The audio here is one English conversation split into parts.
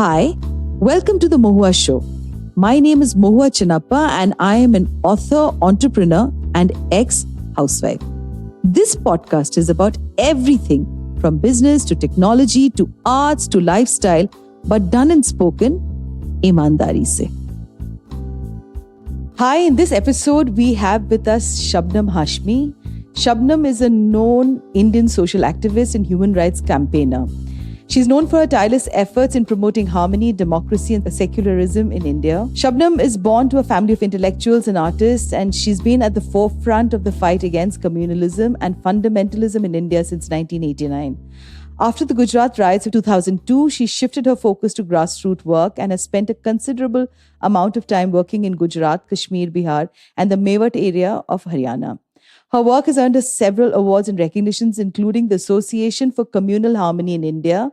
Hi, welcome to the Mohua show. My name is Mohua Chinappa and I am an author, entrepreneur and ex-housewife. This podcast is about everything from business to technology to arts to lifestyle, but done and spoken ईमानदारी से. Hi, in this episode we have with us Shabnam Hashmi. Shabnam is a known Indian social activist and human rights campaigner. She's known for her tireless efforts in promoting harmony, democracy, and secularism in India. Shabnam is born to a family of intellectuals and artists, and she's been at the forefront of the fight against communalism and fundamentalism in India since 1989. After the Gujarat riots of 2002, she shifted her focus to grassroots work and has spent a considerable amount of time working in Gujarat, Kashmir, Bihar, and the Mewat area of Haryana. Her work has earned her several awards and recognitions, including the Association for Communal Harmony in India,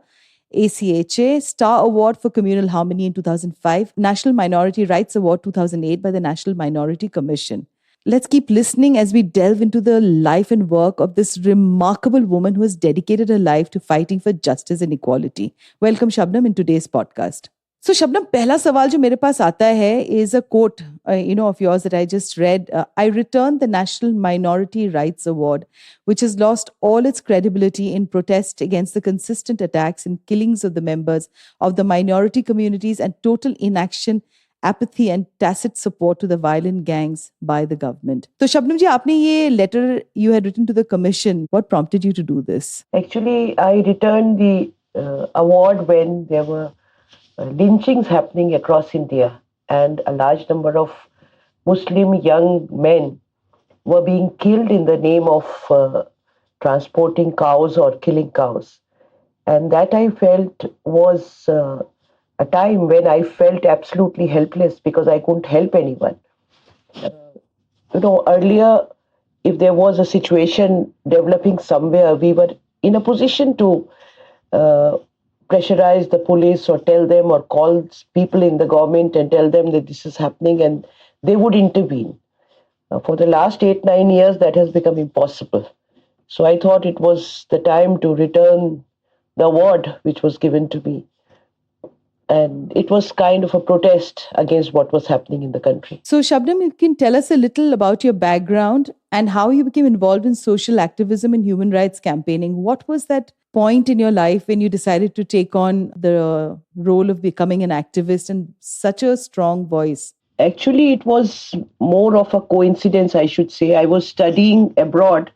ACHA, Star Award for Communal Harmony in 2005, National Minority Rights Award 2008 by the National Minority Commission. Let's keep listening as we delve into the life and work of this remarkable woman who has dedicated her life to fighting for justice and equality. Welcome, Shabnam, in today's podcast. So, Shabnam, पहला सवाल जो मेरे पास आता है is a quote, of yours that I just read. I returned the National Minority Rights Award, which has lost all its credibility in protest against the consistent attacks and killings of the members of the minority communities and total inaction, apathy and tacit support to the violent gangs by the government. So, Shabnam ji, आपने ये letter you had written to the commission, what prompted you to do this? Actually, I returned the award when there were lynchings happening across India, and a large number of Muslim young men were being killed in the name of transporting cows or killing cows. And that I felt was a time when I felt absolutely helpless because I couldn't help anyone. Earlier, if there was a situation developing somewhere, we were in a position to pressurize the police or tell them or call people in the government and tell them that this is happening and they would intervene. For the last 8-9 years, that has become impossible. So I thought it was the time to return the award which was given to me. And it was kind of a protest against what was happening in the country. So, Shabnam, you can tell us a little about your background and how you became involved in social activism and human rights campaigning. What was that point in your life when you decided to take on the role of becoming an activist and such a strong voice? Actually, it was more of a coincidence, I should say. I was studying abroad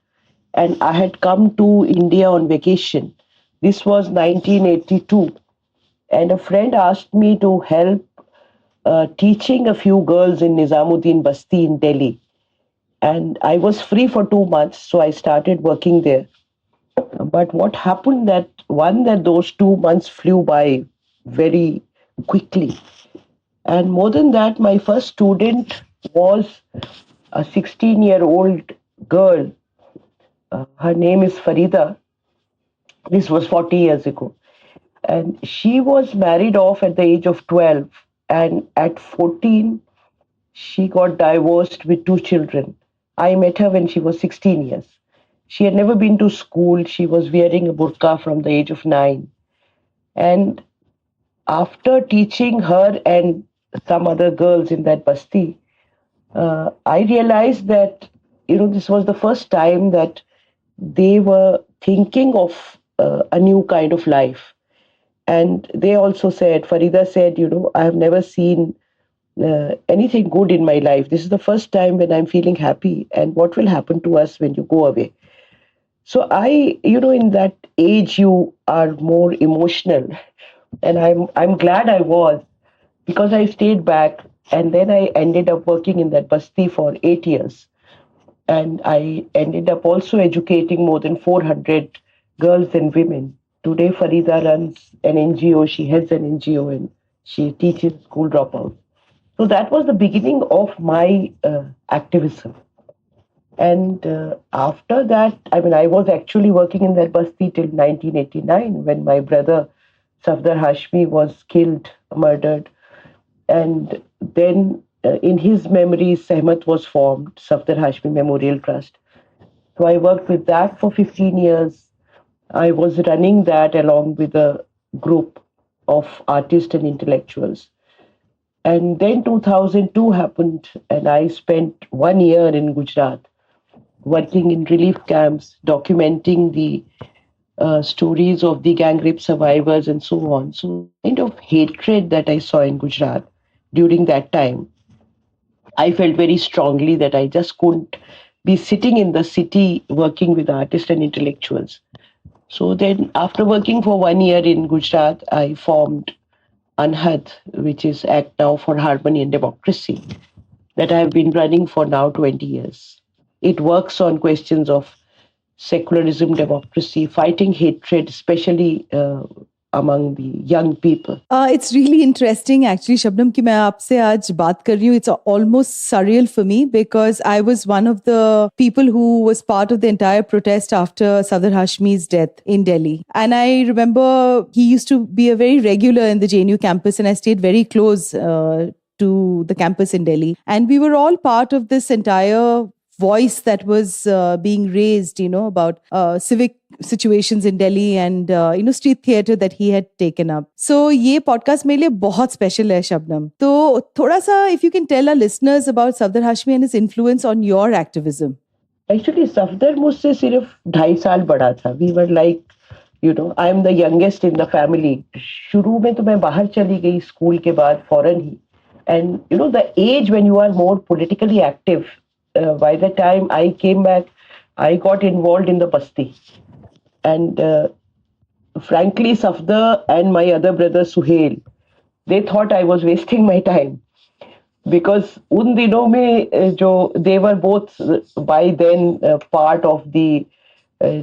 and I had come to India on vacation. This was 1982. And a friend asked me to help teaching a few girls in Nizamuddin Basti in Delhi. And I was free for 2 months, so I started working there. But what happened that those 2 months flew by very quickly. And more than that, my first student was a 16-year-old girl. Her name is Farida. This was 40 years ago. And she was married off at the age of 12. And at 14, she got divorced with 2 children. I met her when she was 16 years. She had never been to school. She was wearing a burqa from the age of 9. And after teaching her and some other girls in that basti, I realized that, this was the first time that they were thinking of a new kind of life. And they also said, Farida said, I have never seen anything good in my life. This is the first time when I'm feeling happy. And what will happen to us when you go away? So in that age, you are more emotional. And I'm glad I was, because I stayed back. And then I ended up working in that basti for 8 years. And I ended up also educating more than 400 girls and women. Today, Farida runs an NGO. She heads an NGO and she teaches school dropouts. So that was the beginning of my activism. And after that, I was actually working in that basti till 1989 when my brother Shabnam Hashmi was killed, murdered. And then in his memory, Sehmat was formed, Shabnam Hashmi Memorial Trust. So I worked with that for 15 years. I was running that along with a group of artists and intellectuals. And then 2002 happened, and I spent 1 year in Gujarat working in relief camps, documenting the stories of the gang rape survivors and so on. So the kind of hatred that I saw in Gujarat during that time, I felt very strongly that I just couldn't be sitting in the city working with artists and intellectuals. So then, after working for 1 year in Gujarat, I formed Anhad, which is Act Now for Harmony and Democracy, that I have been running for now 20 years. It works on questions of secularism, democracy, fighting hatred, especially among the young people. It's really interesting actually, Shabnam, कि मैं आपसे आज बात कर रही हूँ. It's almost surreal for me because I was one of the people who was part of the entire protest after Sadr Hashmi's death in Delhi. And I remember he used to be a very regular in the JNU campus, and I stayed very close to the campus in Delhi. And we were all part of this entire voice that was being raised, about civic situations in Delhi and, street theater that he had taken up. So, ये podcast मेरे लिए बहुत special है, Shabnam. तो थोड़ा सा, if you can tell our listeners about Safdar Hashmi and his influence on your activism. Actually, Safdar मुझसे सिर्फ 2.5 साल बड़ा था. We were like, I am the youngest in the family. शुरू में तो मैं बाहर चली गई स्कूल के बाद फौरन ही. And, the age when you are more politically active, by the time I came back, I got involved in the Basti. And frankly, Safdar and my other brother Suhail, they thought I was wasting my time. Because उन दिनों में जो they were both by then part of the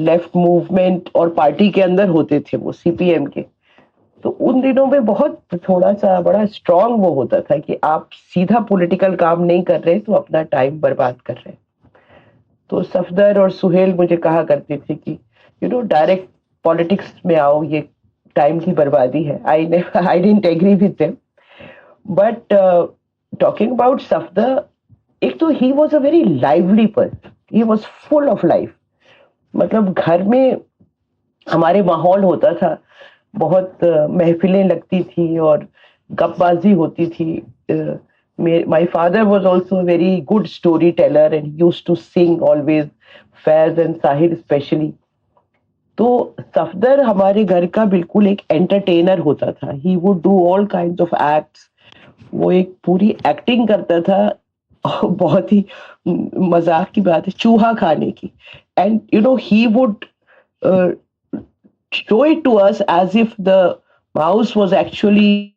left movement और party के अंदर होते थे वो CPM के. तो उन दिनों में बहुत थोड़ा सा बड़ा स्ट्रांग वो होता था कि आप सीधा पॉलिटिकल काम नहीं कर रहे तो अपना टाइम बर्बाद कर रहे. तो सफदर और सुहेल मुझे कहा करते थे कि डायरेक्ट पॉलिटिक्स में आओ, ये टाइम की बर्बादी है. I didn't agree with them. But talking about Safdar, एक तो he was a very lively person. He was full of life. मतलब घर में हमारे माहौल होता था, बहुत महफिलें लगती थी और गपबाजी होती थी. My father was also a very good storyteller and he used to sing always, Faiz and Sahir especially. तो सफदर हमारे घर का बिल्कुल एक एंटरटेनर होता था. He would do all kinds of acts. वो एक पूरी एक्टिंग करता था. बहुत ही मजाक की बात है चूहा खाने की. And he would show it to us as if the mouse was actually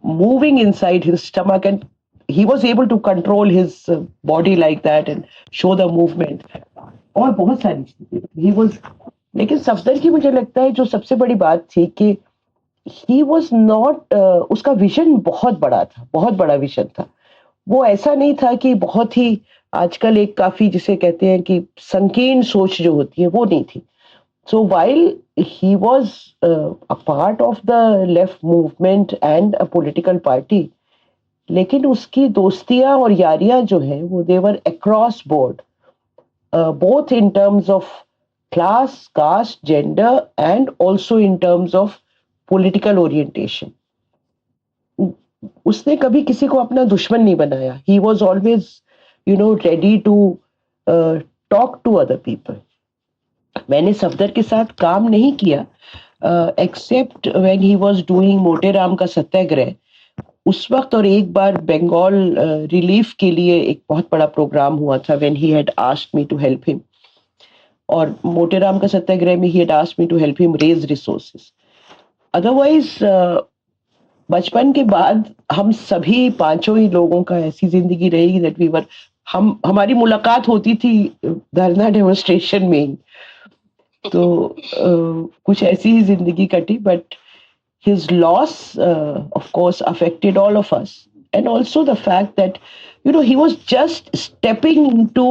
moving inside his stomach, and he was able to control his body like that and show the movement. और बहुत सारी चीजें he was. लेकिन सफदर की मुझे लगता है जो सबसे बड़ी बात थी कि he was not उसका विजन बहुत बड़ा था, बहुत बड़ा विजन था. वो ऐसा नहीं था कि बहुत ही आजकल एक काफी जिसे कहते हैं कि संकीर्ण सोच जो होती है वो नहीं थी. So while he was a part of the left movement and a political party, लेकिन उसकी दोस्तियां और यारियां जो हैं वो they were across board, both in terms of class, caste, gender, and also in terms of political orientation. उसने कभी किसी को अपना दुश्मन नहीं बनाया. He was always, ready to talk to other people. मैंने सफदर के साथ काम नहीं किया except when he was doing Moteram का सत्याग्रह उस वक्त, और एक बार बंगाल रिलीफ के लिए एक बहुत बड़ा प्रोग्राम हुआ था when he had asked me to help him. और मोटेराम का सत्याग्रह में he had asked me to help him raise resources. Otherwise बचपन के बाद हम सभी पांचों ही लोगों का ऐसी जिंदगी रहेगी दैट वी वर, हमारी मुलाकात होती थी धरना डेमोन्स्ट्रेशन में ही. तो कुछ ऐसी ही जिंदगी कटी. But his loss of course affected all of us, and also the fact that he was just stepping into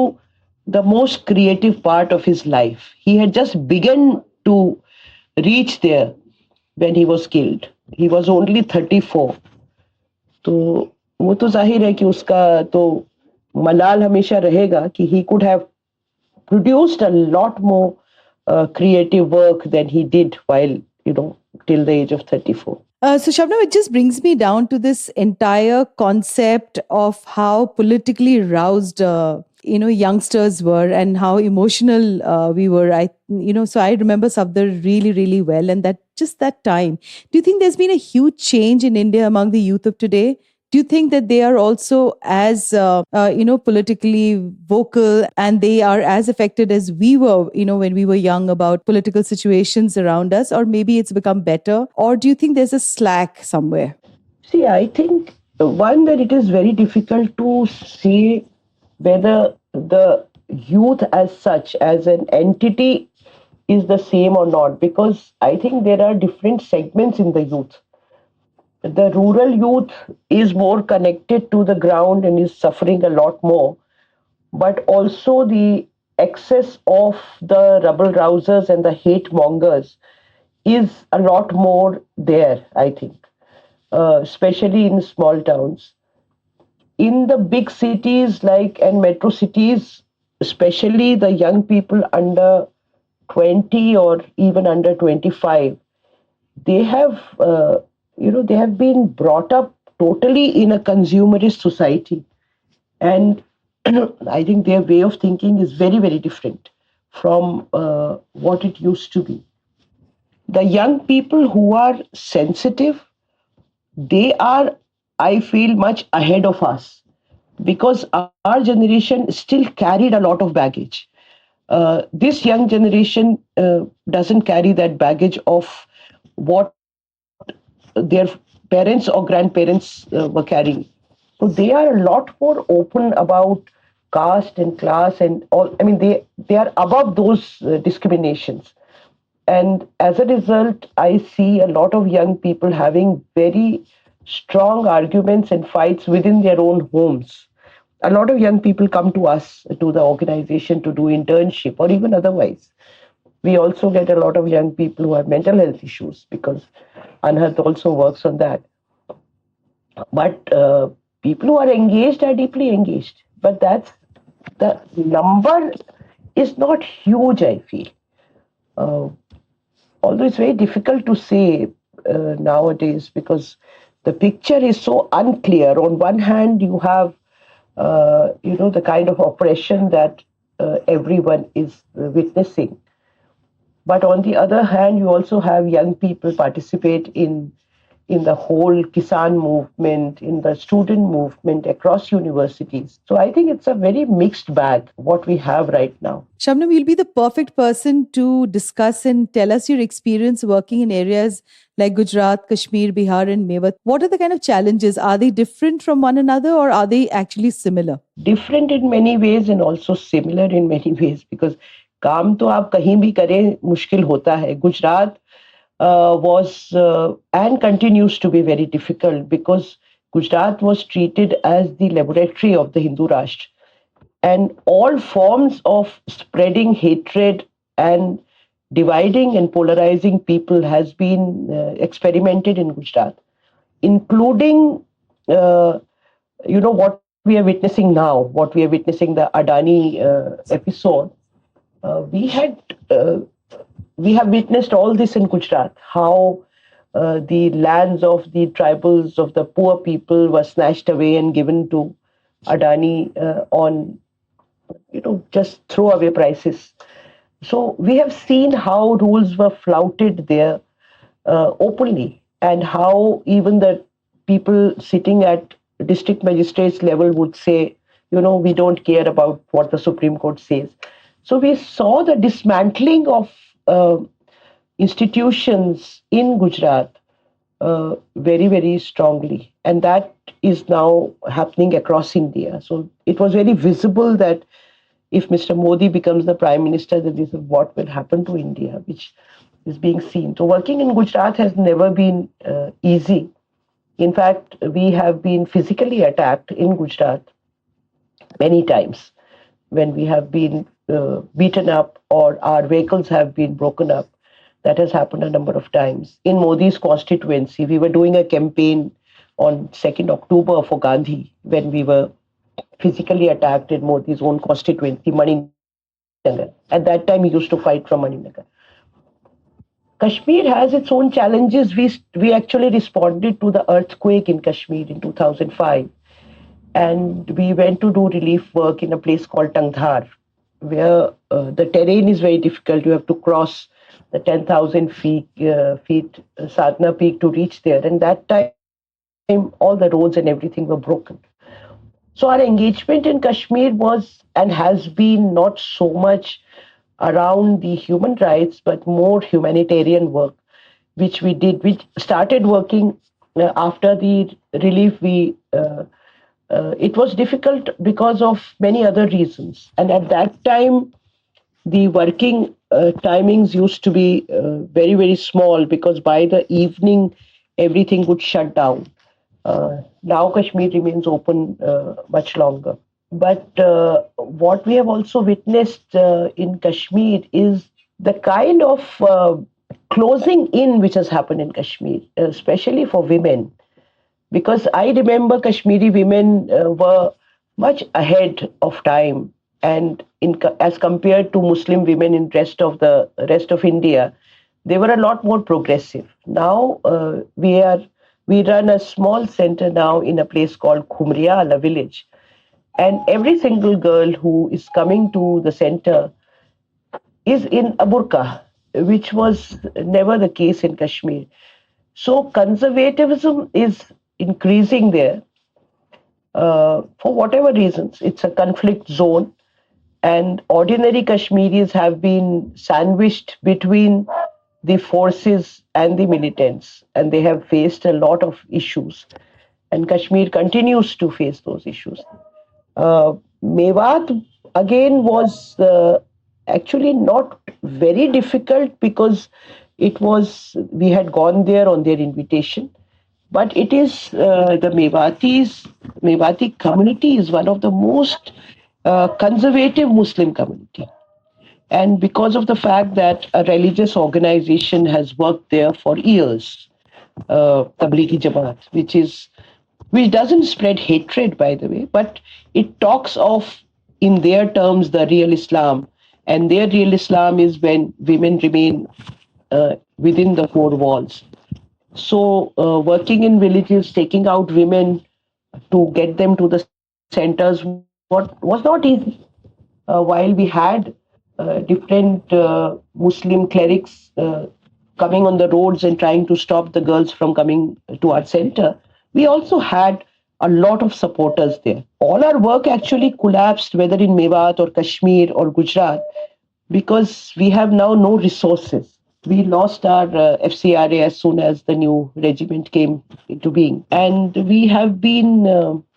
the most creative part of his life. He had just begun to reach there when he was killed. He was only 34. तो वो तो जाहिर है कि उसका तो मलाल हमेशा रहेगा कि he could have produced a lot more creative work than he did while till the age of 34. So, Shabnam, it just brings me down to this entire concept of how politically roused, youngsters were and how emotional we were. So I remember Safdar really, really well, and that time. Do you think there's been a huge change in India among the youth of today? Do you think that they are also as politically vocal and they are as affected as we were, when we were young about political situations around us, or maybe it's become better? Or do you think there's a slack somewhere? See, I think one that it is very difficult to say whether the youth as such, as an entity, is the same or not, because I think there are different segments in the youth. The rural youth is more connected to the ground and is suffering a lot more, but also the excess of the rebel rousers and the hate mongers is a lot more there, I think, especially in small towns. In the big cities like and metro cities, especially the young people under 20 or even under 25, they have they have been brought up totally in a consumerist society, and I think their way of thinking is very, very different from what it used to be. The young people who are sensitive, they are, I feel, much ahead of us, because our generation still carried a lot of baggage. This young generation doesn't carry that baggage of what their parents or grandparents were carrying. So they are a lot more open about caste and class and all. I mean, they are above those discriminations. And as a result, I see a lot of young people having very strong arguments and fights within their own homes. A lot of young people come to us, to the organization, to do internship or even otherwise. We also get a lot of young people who have mental health issues, because Anhat also works on that. But people who are engaged are deeply engaged. But that's the number is not huge, I feel. Uh, Although it's very difficult to say nowadays, because the picture is so unclear. On one hand, you have the kind of oppression that everyone is witnessing, but on the other hand, you also have young people participate in the whole Kisan movement, in the student movement across universities. So I think it's a very mixed bag, what we have right now. Shabnam, you'll be the perfect person to discuss and tell us your experience working in areas like Gujarat, Kashmir, Bihar, and Mewat. What are the kind of challenges? Are they different from one another, or are they actually similar? Different in many ways and also similar in many ways, because काम तो आप कहीं भी करें मुश्किल होता है. Gujarat was and continues to be very difficult, because Gujarat was treated as the laboratory of the Hindu Rashtra, and all forms of spreading hatred and dividing and polarizing people has been experimented in Gujarat, including what we are witnessing now, what we are witnessing, the Adani episode. We had we have witnessed all this in Gujarat, how the lands of the tribals of the poor people were snatched away and given to Adani on just throwaway prices. So we have seen how rules were flouted there openly, and how even the people sitting at district magistrates level would say, we don't care about what the Supreme Court says. So we saw the dismantling of institutions in Gujarat very, very strongly. And that is now happening across India. So it was very visible that if Mr. Modi becomes the Prime Minister, then this is what will happen to India, which is being seen. So working in Gujarat has never been easy. In fact, we have been physically attacked in Gujarat many times, when we have been beaten up or our vehicles have been broken up. That has happened a number of times. In Modi's constituency, we were doing a campaign on 2nd October for Gandhi, when we were physically attacked in Modi's own constituency, Maninagar. At that time, he used to fight from Maninagar. Kashmir has its own challenges. We actually responded to the earthquake in Kashmir in 2005, and we went to do relief work in a place called Tangdhar, where the terrain is very difficult. You have to cross the 10,000 feet Sadhna Peak to reach there. And that time, all the roads and everything were broken. So our engagement in Kashmir was and has been not so much around the human rights, but more humanitarian work, which we did. We started working after the relief. It was difficult because of many other reasons, and at that time the working timings used to be very small, because by the evening everything would shut down. Now Kashmir remains open much longer. But what we have also witnessed in Kashmir is the kind of closing in which has happened in Kashmir, especially for women. Because I remember Kashmiri women were much ahead of time, and as compared to Muslim women in rest of India, they were a lot more progressive. Now we run a small center now in a place called Khumrial, a village, and every single girl who is coming to the center is in a burqa, which was never the case in Kashmir. So conservatism is increasing there for whatever reasons. It's a conflict zone, and ordinary Kashmiris have been sandwiched between the forces and the militants, and they have faced a lot of issues. And Kashmir continues to face those issues. Mewat again was actually not very difficult, because it was we had gone there on their invitation. But it is the Mewati community is one of the most conservative Muslim community, and because of the fact that a religious organization has worked there for years, Tablighi Jamaat, which doesn't spread hatred, by the way, but it talks of, in their terms, the real Islam, and their real Islam is when women remain within the four walls. So, working in villages, taking out women to get them to the centers, what was not easy. While we had different Muslim clerics coming on the roads and trying to stop the girls from coming to our center, we also had a lot of supporters there. All our work actually collapsed, whether in Mewat or Kashmir or Gujarat, because we have now no resources. We lost our FCRA as soon as the new regiment came into being. And we have been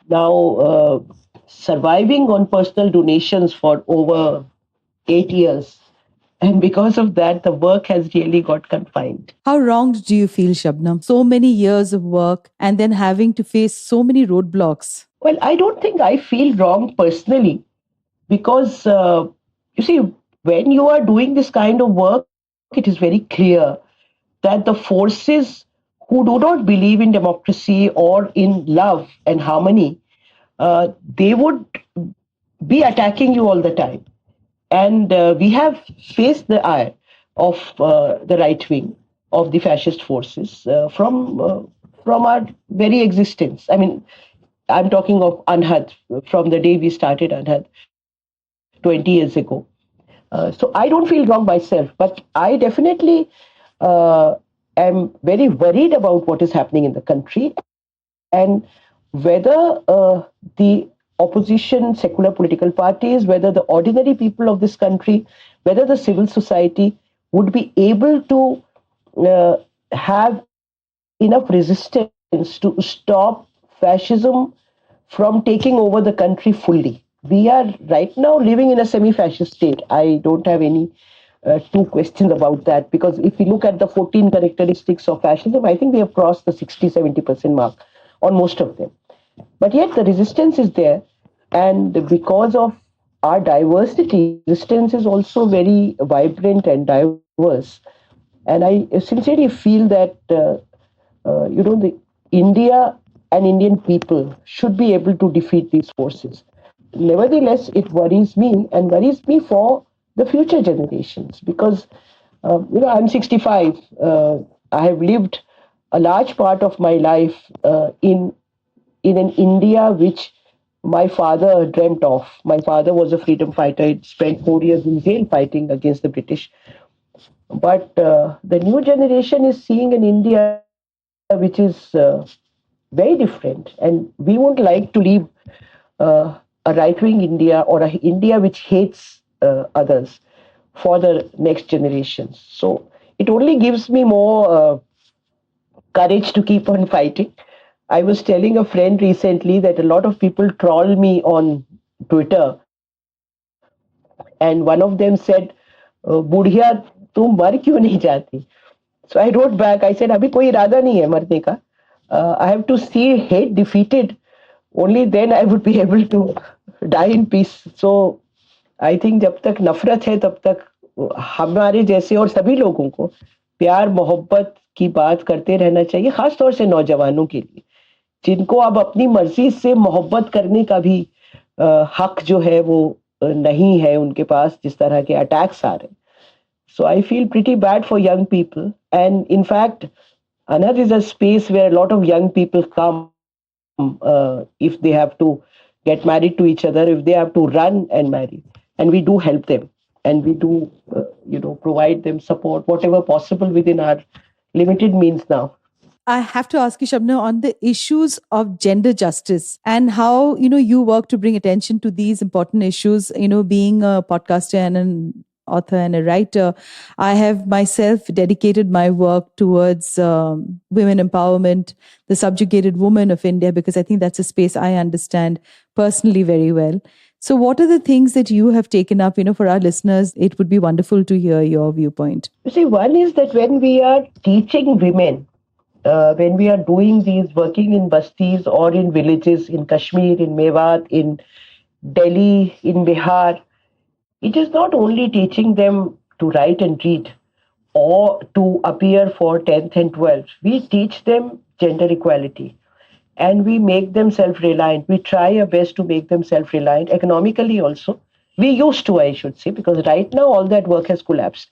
now surviving on personal donations for over 8 years. And because of that, the work has really got confined. How wronged do you feel, Shabnam? So many years of work and then having to face so many roadblocks. Well, I don't think I feel wrong personally, because you see, when you are doing this kind of work, it is very clear that the forces who do not believe in democracy or in love and harmony, they would be attacking you all the time. And we have faced the ire of the right wing of the fascist forces from our very existence. I mean, I'm talking of Anhad, from the day we started Anhad 20 years ago. So I don't feel wrong myself, but I definitely am very worried about what is happening in the country, and whether the opposition, secular political parties, whether the ordinary people of this country, whether the civil society would be able to have enough resistance to stop fascism from taking over the country fully. We are right now living in a semi-fascist state. I don't have any two questions about that, because if we look at the 14 characteristics of fascism, I think we have crossed the 60-70% mark on most of them. But yet the resistance is there, and because of our diversity, resistance is also very vibrant and diverse. And I sincerely feel that the India and Indian people should be able to defeat these forces. Nevertheless, it worries me, and worries me for the future generations, because I'm 65. I have lived a large part of my life in an India which my father dreamt of. My father was a freedom fighter. He spent 4 years in jail fighting against the British. But the new generation is seeing an India which is very different, and we won't like to leave uh, a right-wing India or a India which hates others for the next generations. So it only gives me more courage to keep on fighting. I was telling a friend recently that a lot of people troll me on Twitter, and one of them said, "बुढ़िया तुम मर क्यों नहीं जाती?" So I wrote back. I said, "अभी कोई इरादा नहीं है मरने का. I have to see hate defeated. Only then I would be able to die in peace." So I think जब तक नफरत है तब तक हमारे जैसे और सभी लोगों को प्यार मोहब्बत की बात करते रहना चाहिए, खास तौर से नौजवानों के लिए जिनको अब अपनी मर्जी से मोहब्बत करने का भी हक जो है वो नहीं है उनके पास, जिस तरह के अटैक्स आ रहे हैं. So I feel pretty bad for young people. And in fact, Anad is a space where a lot of young people come if they have to get married to each other, if they have to run and marry. And we do help them. And we do, provide them support, whatever possible within our limited means now. I have to ask you, Shabna, on the issues of gender justice and how, you work to bring attention to these important issues, being a podcaster and an author and a writer. I have myself dedicated my work towards women empowerment, the subjugated woman of India, because I think that's a space I understand personally very well. So, what are the things that you have taken up, for our listeners? It would be wonderful to hear your viewpoint. You see, one is that when we are teaching women, when we are doing these working in bastis or in villages in Kashmir, in Mewat, in Delhi, in Bihar, it is not only teaching them to write and read or to appear for 10th and 12th. We teach them gender equality and we make them self reliant. We try our best to make them self reliant economically also. We used to, I should say, because right now all that work has collapsed.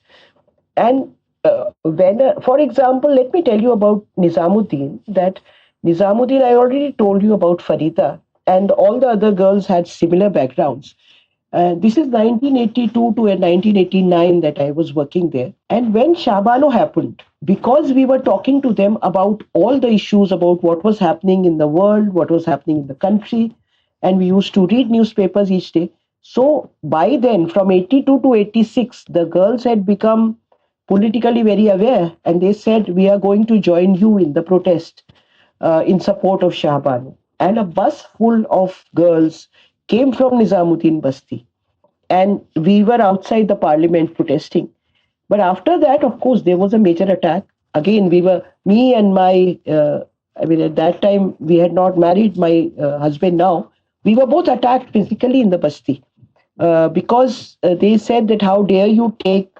And for example, let me tell you about Nizamuddin. That Nizamuddin, I already told you about Farida, and all the other girls had similar backgrounds. This is 1982 to 1989 that I was working there. And when Shabano happened, because we were talking to them about all the issues about what was happening in the world, what was happening in the country, and we used to read newspapers each day. So by then, from 82 to 86, the girls had become politically very aware, and they said, "We are going to join you in the protest in support of Shahbanu." And a bus full of girls came from Nizamuddin Basti, and we were outside the parliament protesting. But after that, of course, there was a major attack. Again, me and at that time, we had not married my husband now. We were both attacked physically in the Basti because they said that how dare you take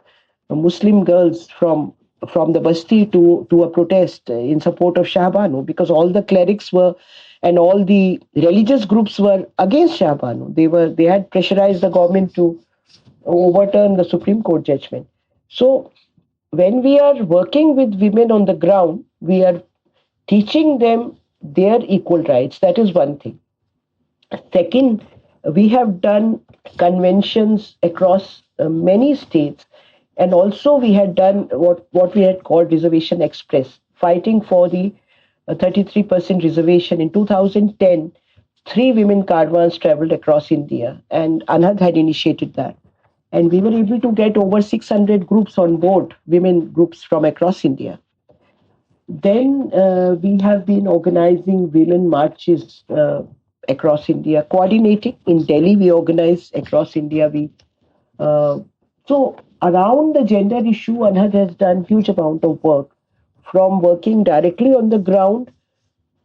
Muslim girls from the Basti to a protest in support of Shahbanu, because all the clerics were and all the religious groups were against Shahbanu. They had pressurized the government to overturn the Supreme Court judgment. So when we are working with women on the ground, we are teaching them their equal rights. That is one thing. Second, we have done conventions across many states, and also we had done what we had called Reservation Express, fighting for the 33% reservation. In 2010, three women caravans traveled across India, and Anhad had initiated that. And we were able to get over 600 groups on board, women groups from across India. Then we have been organizing women marches across India, coordinating. In Delhi, we organize across India. Uh, so around the gender issue, Anhad has done huge amount of work, from working directly on the ground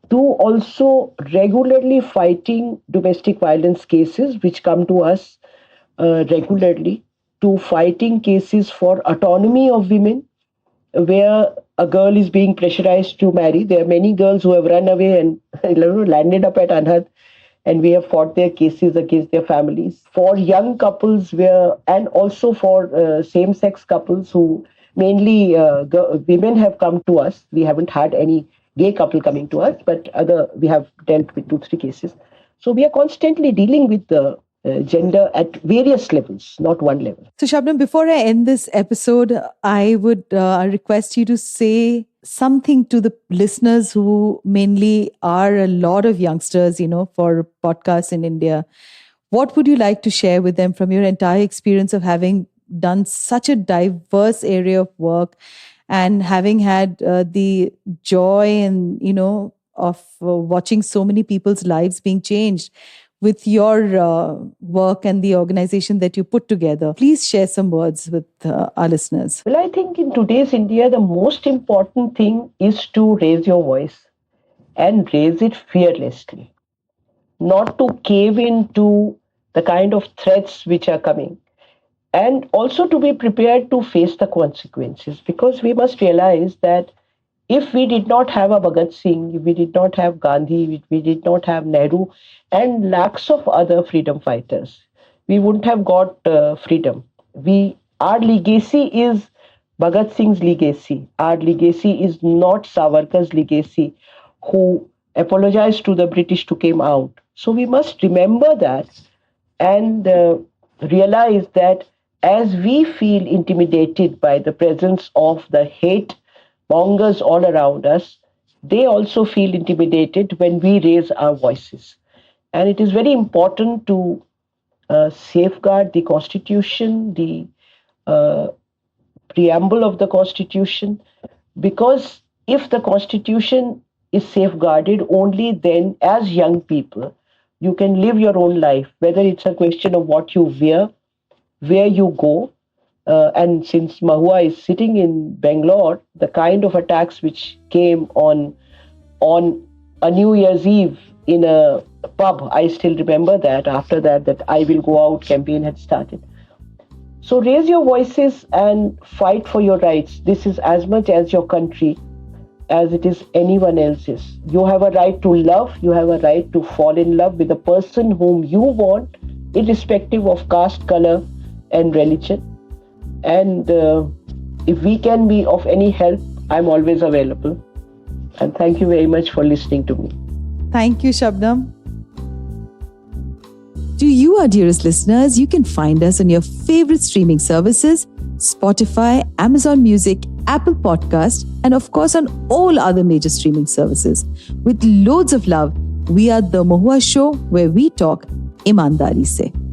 to also regularly fighting domestic violence cases which come to us regularly, to fighting cases for autonomy of women where a girl is being pressurized to marry. There are many girls who have run away and landed up at Anhad, and we have fought their cases against their families. For young couples, where and also for same-sex couples who mainly women have come to us. We haven't had any gay couple coming to us, but we have dealt with 2, 3 cases. So we are constantly dealing with the gender at various levels, not one level. So, Shabnam, before I end this episode, I would request you to say something to the listeners who mainly are a lot of youngsters, for podcasts in India. What would you like to share with them from your entire experience of having done such a diverse area of work and having had the joy and, of watching so many people's lives being changed with your work and the organization that you put together? Please share some words with our listeners. Well, I think in today's India, the most important thing is to raise your voice and raise it fearlessly, not to cave into the kind of threats which are coming, and also to be prepared to face the consequences, because we must realize that if we did not have a Bhagat Singh, if we did not have Gandhi, if we did not have Nehru and lakhs of other freedom fighters, we wouldn't have got freedom. Our legacy is Bhagat Singh's legacy. Our legacy is not Savarkar's legacy, who apologized to the British to come out. So we must remember that and realize that as we feel intimidated by the presence of the hate mongers all around us, they also feel intimidated when we raise our voices. And it is very important to safeguard the Constitution, the uh, preamble of the Constitution, because if the Constitution is safeguarded, only then, as young people, you can live your own life, whether it's a question of what you wear, where you go. And since Mohua is sitting in Bangalore, the kind of attacks which came on a New Year's Eve in a pub, I still remember that. After that I Will Go Out campaign had started. So raise your voices and fight for your rights. This is as much as your country as it is anyone else's. You have a right to love. You have a right to fall in love with the person whom you want, irrespective of caste, color, and religion. And if we can be of any help, I'm always available. And thank you very much for listening to me. Thank you, Shabnam. To you, our dearest listeners, you can find us on your favorite streaming services, Spotify, Amazon Music, Apple Podcast, and of course on all other major streaming services. With loads of love, we are The Mohua Show, where we talk ईमानदारी से.